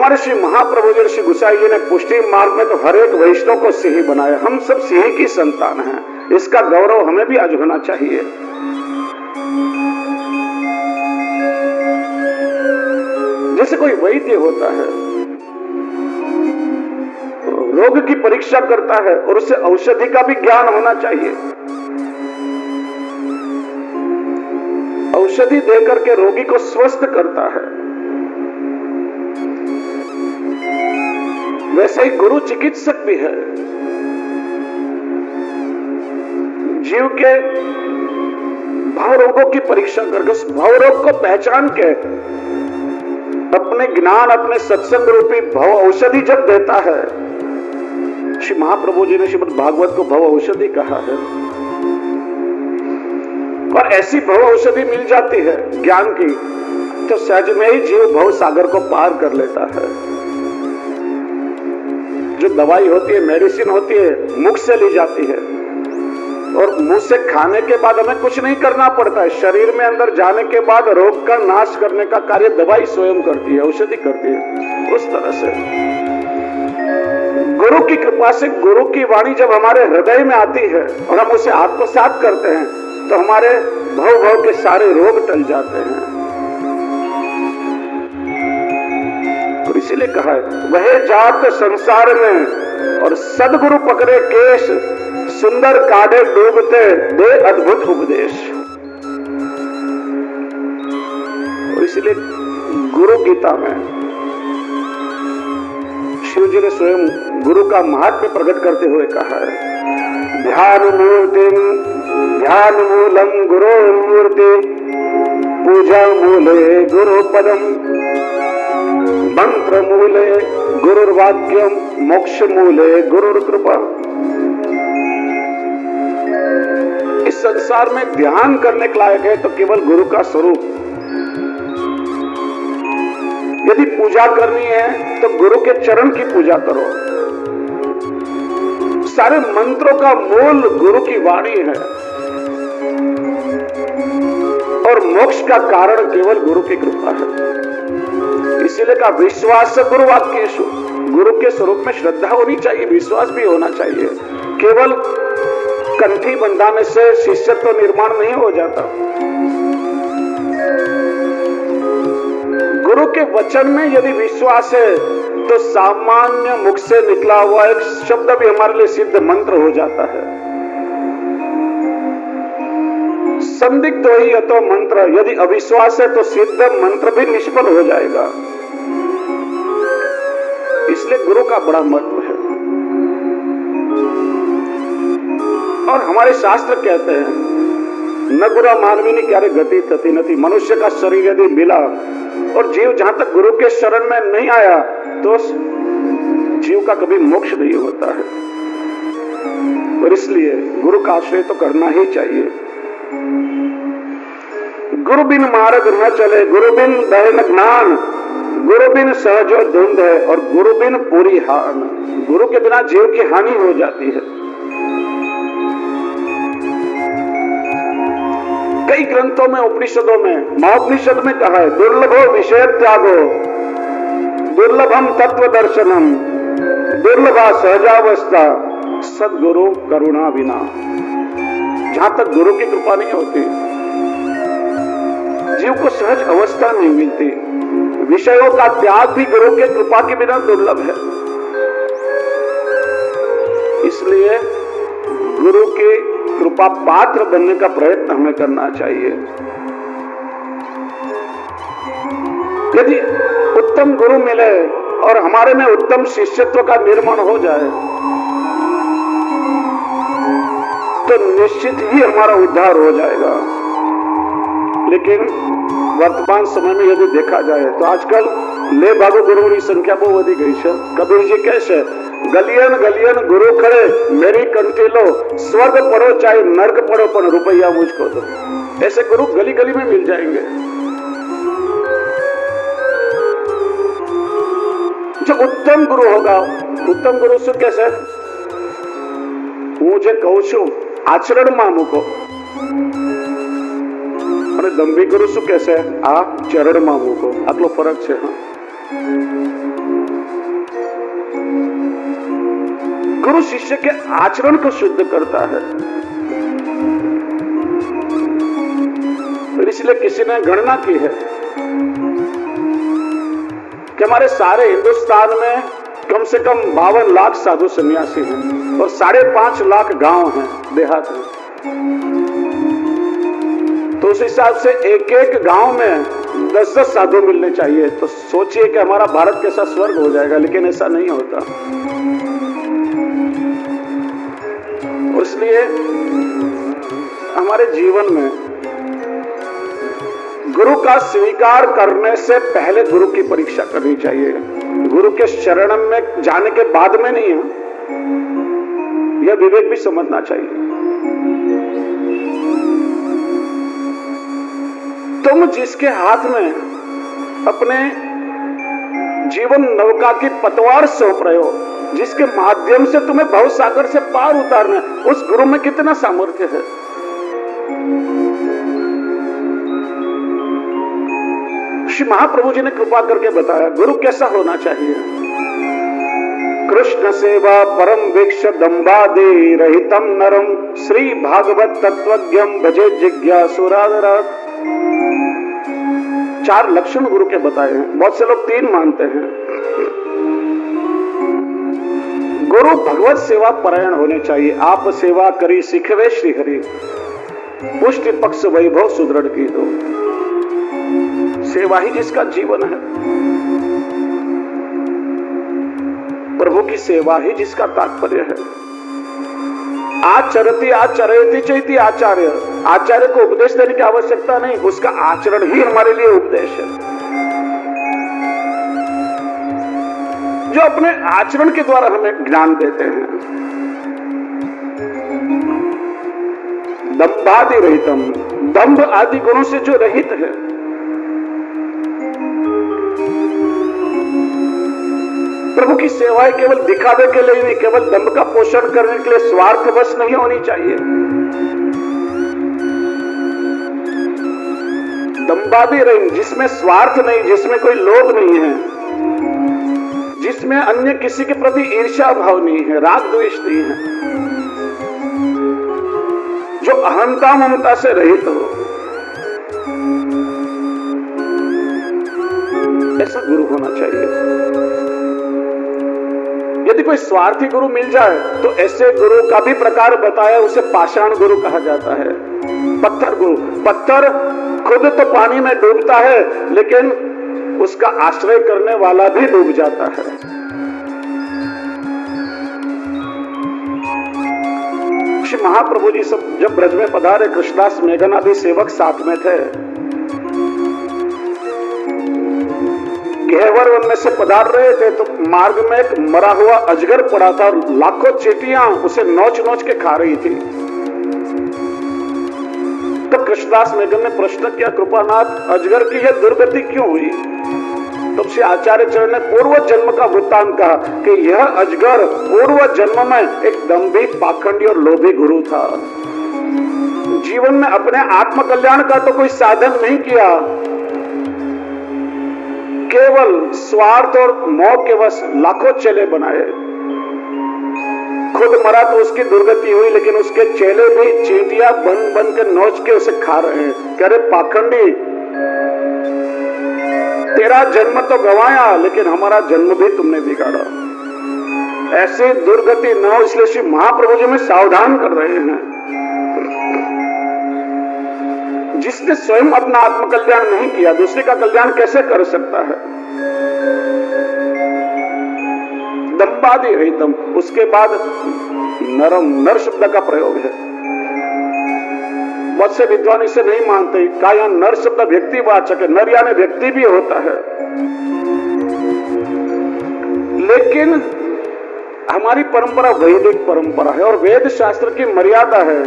हमारे श्री महाप्रभु जी श्री गोसाई जी ने पुष्टि मार्ग में तो हर एक वैष्णव को सिंह बनाया। हम सब सिंह की संतान हैं, इसका गौरव हमें भी आज होना चाहिए। जैसे कोई वैद्य होता है, रोग की परीक्षा करता है और उसे औषधि का भी ज्ञान होना चाहिए। औषधि देकर के रोगी को स्वस्थ करता है। वैसे ही गुरु चिकित्सक भी है। जीव के भाव रोगों की परीक्षा करके उस भाव रोग को पहचान के अपने ज्ञान, अपने सत्संग रूपी भव औषधि जब देता है, श्री महाप्रभु जी ने श्रीमद् भागवत को भव औषधि कहा है। और ऐसी भव औषधि मिल जाती है ज्ञान की, तो सहज में ही जीव भव सागर को पार कर लेता है। जो दवाई होती है, मेडिसिन होती है, मुख से ली जाती है और मुंह से खाने के बाद हमें कुछ नहीं करना पड़ता है। शरीर में अंदर जाने के बाद रोग का नाश करने का कार्य दवाई स्वयं करती है, औषधि करती है। उस तरह से गुरु की कृपा से, गुरु की वाणी जब हमारे हृदय में आती है और हम उसे आत्मसात करते हैं, तो हमारे भव के सारे रोग टल जाते हैं। तो इसीलिए कहा है, वह जात संसार में और सदगुरु पकड़े केश, सुंदर काढ़े डूबते दे अद्भुत उपदेश। और इसलिए गुरु गीता में शिव जी ने स्वयं गुरु का महात्म्य प्रकट करते हुए कहा है, ध्यान मूलम गुरो मूर्ति, पूजा मूले गुरु पदम, मंत्र मूले गुरुर्वाक्यम, मोक्ष मूले गुरुर कृपा। इस संसार में ध्यान करने के लायक है तो केवल गुरु का स्वरूप। यदि पूजा करनी है तो गुरु के चरण की पूजा करो। सारे मंत्रों का मूल गुरु की वाणी है और मोक्ष का कारण केवल गुरु की कृपा है। इसीलिए का विश्वास गुरु वाक्येषु, गुरु के स्वरूप में श्रद्धा होनी चाहिए, विश्वास भी होना चाहिए। केवल कंठी बंधाने से शिष्यत्व निर्माण नहीं हो जाता। गुरु के वचन में यदि विश्वास है तो सामान्य मुख से निकला हुआ एक शब्द भी हमारे लिए सिद्ध मंत्र हो जाता है। संदिग्ध ही तो मंत्र, यदि अविश्वास है तो सिद्ध मंत्र भी निष्फल हो जाएगा। इसलिए गुरु का बड़ा महत्व है। और हमारे शास्त्र कहते हैं, न गुरु मानवीनी क्यारे गति तति नथी। मनुष्य का शरीर यदि मिला और जीव जहां तक गुरु के शरण में नहीं आया तो जीव का कभी मोक्ष नहीं होता है। और इसलिए गुरु का आश्रय तो करना ही चाहिए। गुरु बिन मार्ग न चले, गुरु बिन दहन ज्ञान, गुरु बिन सहजो धुंध है और गुरु बिन पूरी हान। गुरु के बिना जीव की हानि हो जाती है। कई ग्रंथों में, उपनिषदों में, महाउपनिषद में कहा है, दुर्लभो विषय त्यागो, दुर्लभम तत्व दर्शनम, दुर्लभा सहजावस्था, सदगुरु करुणा बिना। जहां तक गुरु की कृपा नहीं होती, जीव को सहज अवस्था नहीं मिलती। विषयों का त्याग भी गुरु के कृपा के बिना दुर्लभ है। इसलिए गुरु के कृपा पात्र बनने का प्रयत्न हमें करना चाहिए। यदि उत्तम गुरु मिले और हमारे में उत्तम शिष्यत्व का निर्माण हो जाए तो निश्चित ही हमारा उद्धार हो जाएगा। लेकिन वर्तमान समय में यदि देखा जाए तो आजकल ले भागो गुरु की संख्या बहुत वधी गई है। कबीर जी कैसे, गलियन गलियन गुरु खड़े, मेरी कंठी लो, स्वर्ग पढ़ो चाहे नर्क पढ़ो, पर रुपया मुझको दो। ऐसे गुरु गली गली में मिल जाएंगे। जो उत्तम गुरु होगा, उत्तम गुरु से कैसे, मुझे कहूं છું આચરણમાં મૂકો, અને ગંભીર ગુરુ શું કહેશે, આ ચરણમાં મૂકો. આટલો ફરક છે. હા, गुरु शिष्य के आचरण को शुद्ध करता है। इसलिए किसी ने गणना की है कि हमारे सारे हिंदुस्तान में कम से कम 52 लाख साधु सन्यासी हैं और 5.5 लाख गांव हैं, देहात हैं। तो उस हिसाब से एक एक गांव में 10-10 साधु मिलने चाहिए। तो सोचिए कि हमारा भारत कैसा स्वर्ग हो जाएगा, लेकिन ऐसा नहीं होता। इसलिए हमारे जीवन में गुरु का स्वीकार करने से पहले गुरु की परीक्षा करनी चाहिए। गुरु के शरण में जाने के बाद में नहीं है, यह विवेक भी समझना चाहिए। तुम जिसके हाथ में अपने जीवन नौका की पतवार सौंप रहे हो, जिसके माध्यम से तुम्हें भव सागर से पार उतारना, उस गुरु में कितना सामर्थ्य है। श्री महाप्रभु जी ने कृपा करके बताया गुरु कैसा होना चाहिए। कृष्ण सेवा परम वीक्ष दंबादि रहितम नरम श्री भागवत तत्वज्ञम भजे जिज्ञासुरादरात्। 4 लक्षण गुरु के बताए हैं, बहुत से लोग 3 मानते हैं। गुरु भगवत सेवा परायण होने चाहिए। आप सेवा करी सिखवे श्रीहरि, पुष्टि पक्ष वैभव सुदृढ़ की दो। सेवा ही जिसका जीवन है, प्रभु की सेवा ही जिसका तात्पर्य है। आचरति आचरयति चैति आचार्य, आचार्य को उपदेश देने की आवश्यकता नहीं, उसका आचरण ही हमारे लिए उपदेश है। जो अपने आचरण के द्वारा हमें ज्ञान देते हैं। दंभादि रहितम, दंभ आदि गुणों से जो रहित है। प्रभु की सेवाएं केवल दिखावे के लिए नहीं, केवल दंभ का पोषण करने के लिए स्वार्थवश नहीं होनी चाहिए। दंभादि रहित, जिसमें स्वार्थ नहीं, जिसमें कोई लोभ नहीं है, जिसमें अन्य किसी के प्रति ईर्ष्या भाव नहीं है, राग द्वेष नहीं है, जो अहंता ममता से रहित हो, ऐसा गुरु होना चाहिए। यदि कोई स्वार्थी गुरु मिल जाए तो ऐसे गुरु का भी प्रकार बताया, उसे पाषाण गुरु कहा जाता है। पत्थर गुरु, पत्थर खुद तो पानी में डूबता है, लेकिन उसका आश्रय करने वाला भी डूब जाता है। श्री महाप्रभु जी सब जब ब्रज में पधारे, कृष्णदास मेघन आदि सेवक साथ में थे। घेवर वन में से पधार रहे थे तो मार्ग में एक मरा हुआ अजगर पड़ा था और लाखों चींटियां उसे नोच नोच के खा रही थी। तो कृष्णदास मेघन ने प्रश्न किया, कृपानाथ, अजगर की यह दुर्गति क्यों हुई? तब श्री आचार्य चरण ने पूर्व जन्म का वृत्तांत कहा कि यह अजगर पूर्व जन्म में एक दंभी, पाखंडी और लोभी गुरु था। जीवन में अपने आत्म कल्याण का तो कोई साधन नहीं किया, केवल स्वार्थ और मोह के वश लाखों चेले बनाए। खुद मरा तो उसकी दुर्गति हुई, लेकिन उसके चेले भी चींटियां बन बन के नोच के उसे खा रहे हैं। कह रहे, पाखंडी, तेरा जन्म तो गंवाया, लेकिन हमारा जन्म भी तुमने बिगाड़ा। ऐसी दुर्गति न हो, इसलिए श्री महाप्रभु जी में सावधान कर रहे हैं। जिसने स्वयं अपना आत्म कल्याण नहीं किया, दूसरे का कल्याण कैसे कर सकता है? दंभादि रहितम, उसके बाद नरम, नर शब्द का प्रयोग है। बहुत से विद्वान इसे नहीं मानते, कहा यहां नर शब्द व्यक्तिवाचक है, नर यानी व्यक्ति भी होता है। लेकिन हमारी परंपरा वैदिक परंपरा है और वेद शास्त्र की मर्यादा है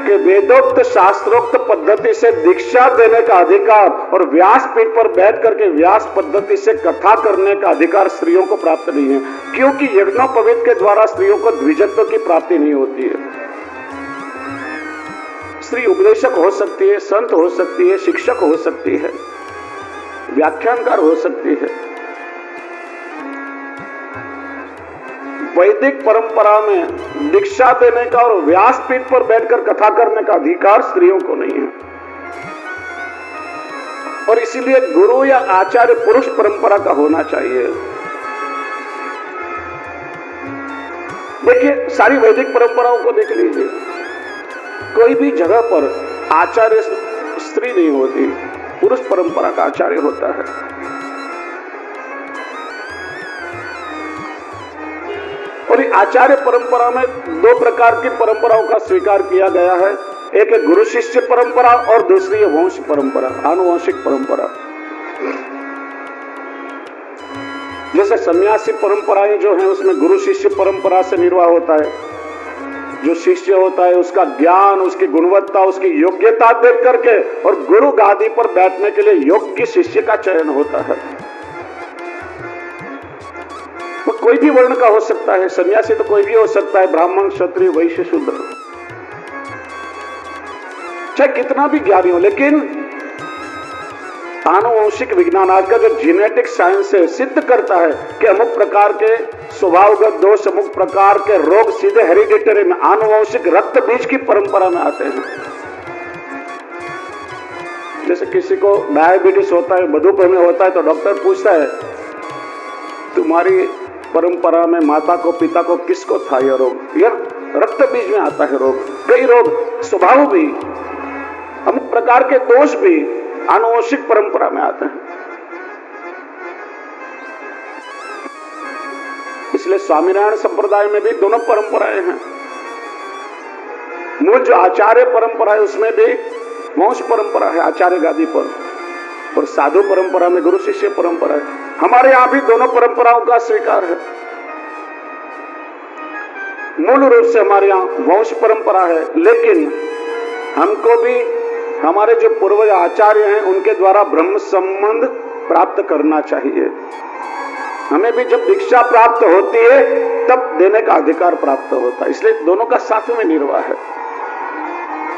कि वेदोक्त शास्त्रोक्त पद्धति से दीक्षा देने का अधिकार और व्यास पीठ पर बैठ करके व्यास पद्धति से कथा करने का अधिकार स्त्रियों को प्राप्त नहीं है, क्योंकि यज्ञोपवीत के द्वारा स्त्रियों को द्विजत्व की प्राप्ति नहीं होती है। स्त्री उपदेशक हो सकती है, संत हो सकती है, शिक्षक हो सकती है, व्याख्यानकार हो सकती है, वैदिक परंपरा में दीक्षा देने का और व्यासपीठ पर बैठकर कथा करने का अधिकार स्त्रियों को नहीं है। और इसीलिए गुरु या आचार्य पुरुष परंपरा का होना चाहिए। देखिए, सारी वैदिक परंपराओं को देख लीजिए, कोई भी जगह पर आचार्य स्त्री नहीं होती, पुरुष परंपरा का आचार्य होता है। और आचार्य परंपरा में दो प्रकार की परंपराओं का स्वीकार किया गया है। एक है गुरु शिष्य परंपरा और दूसरी है वंश परंपरा, आनुवंशिक परंपरा। जैसे सन्यासी परंपराएं जो हैं उसमें गुरु शिष्य परंपरा से निर्वाह होता है। जो शिष्य होता है उसका ज्ञान, उसकी गुणवत्ता, उसकी योग्यता देख करके और गुरु गादी पर बैठने के लिए योग्य शिष्य का चयन होता है। वो कोई भी वर्ण का हो सकता है, सन्यासी तो कोई भी हो सकता है, ब्राह्मण, क्षत्रिय, वैश्य, शूद्र, चाहे कितना भी ज्ञानी हो। लेकिन आनुवंशिक विज्ञान, आज का जो जेनेटिक साइंस है, सिद्ध करता है कि अमुक प्रकार के स्वभावगत दोष, अमुक प्रकार के रोग सीधे हेरिडिटरी में, आनुवंशिक रक्त बीज की परंपरा में आते हैं। जैसे किसी को डायबिटीज होता है, मधुमेह में होता है, तो डॉक्टर पूछता है तुम्हारी परंपरा में माता को, पिता को, किसको था यह रोग? यह रक्त बीज में आता है रोग। कई रोग स्वभाव भी, अमुक प्रकार के दोष भी आनुवंशिक परंपरा में आते हैं। इसलिए स्वामीनारायण संप्रदाय में भी दोनों परंपराएं हैं। मूल जो आचार्य परंपरा है उसमें भी वंश परंपरा है, आचार्य गादी पर, और साधु परंपरा में गुरु शिष्य परंपरा है। हमारे यहां भी दोनों परंपराओं का स्वीकार है। मूल रूप से हमारे यहां वंश परंपरा है, लेकिन हमको भी हमारे जो पूर्वज आचार्य हैं उनके द्वारा ब्रह्म संबंध प्राप्त करना चाहिए। हमें भी जब दीक्षा प्राप्त होती है तब देने का अधिकार प्राप्त होता है। इसलिए दोनों का साथ में निर्वाह है।